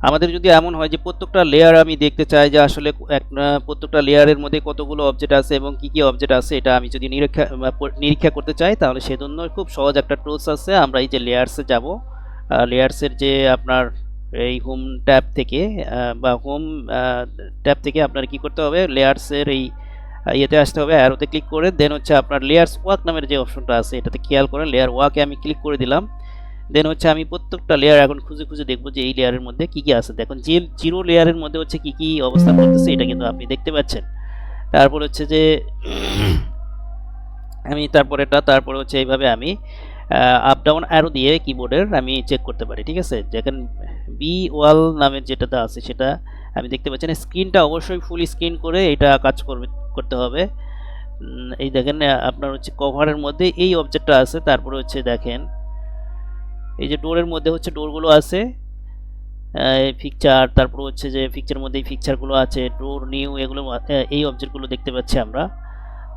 আমাদের যদি এমন হয় যে প্রত্যেকটা লেয়ার আমি দেখতে চাই যে আসলে প্রত্যেকটা লেয়ারের মধ্যে কতগুলো অবজেক্ট আছে এবং কি কি অবজেক্ট আছে, এটা আমি যদি নিরীক্ষা করতে চাই, তাহলে সেজন্য খুব সহজ একটা টুলস আছে। আমরা এই যে লেয়ার্সে যাব, লেয়ার্সের যে আপনার এই হোম ট্যাব থেকে বা হোম ট্যাব থেকে আপনার কি করতে হবে, লেয়ার্সের এই ইয়েতে আসতে হবে, অ্যারোতে ক্লিক করে দেন হচ্ছে আপনার লেয়ার্স ওয়াক নামের যে অপশনটা আছে এটাতে খেয়াল করেন, লেয়ার ওয়াকে আমি ক্লিক করে দিলাম। দেন হচ্ছে আমি প্রত্যেকটা লেয়ার এখন খুঁজে খুঁজে দেখবো যে এই লেয়ারের মধ্যে কি কি আছে। দেখুন যে জিরো লেয়ারের মধ্যে হচ্ছে কি কি অবস্থান করতেছে এটা কিন্তু আপনি দেখতে পাচ্ছেন। তারপর হচ্ছে যে আমি তারপরে হচ্ছে এইভাবে আমি আপ ডাউন অ্যারো দিয়ে কিবোর্ডের আমি চেক করতে পারি, ঠিক আছে। যেখানে বি ওয়াল নামের যেটাতে আছে সেটা আমি দেখতে পাচ্ছেন। স্ক্রিনটা অবশ্যই ফুল স্ক্রিন করে এটা কাজ করতে হবে। এই দেখেন আপনার হচ্ছে কভারের মধ্যে এই অবজেক্টটা আছে। তারপরে হচ্ছে দেখেন এই যে ডোরের মধ্যে হচ্ছে ডোরগুলো আছে, পিকচার, তারপর হচ্ছে যে পিকচারের মধ্যে এই পিকচারগুলো আছে, ডোর নিউ, এগুলো এই অবজেক্টগুলো দেখতে পাচ্ছি আমরা।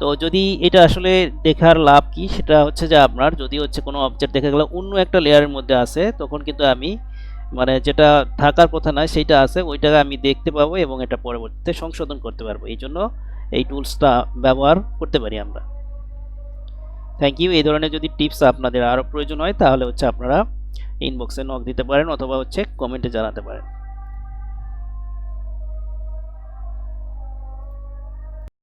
তো যদি এটা আসলে দেখার লাভ কি, সেটা হচ্ছে যে আপনার যদি হচ্ছে কোনো অবজেক্ট দেখা গেল অন্য একটা লেয়ারের মধ্যে আছে, তখন কিন্তু আমি মানে যেটা থাকার কথা নয় সেইটা আছে ওইটাকে আমি দেখতে পাবো এবং এটা পরবর্তীতে সংশোধন করতে পারবো। এই জন্য এই টুলসটা ব্যবহার করতে পারি আমরা। Thank you. এই ধরনের যদি টিপস আপনাদের আরও প্রয়োজন হয় তাহলে হচ্ছে আপনারা ইনবক্সে নক দিতে পারেন অথবা হচ্ছে কমেন্টে জানাতে পারেন।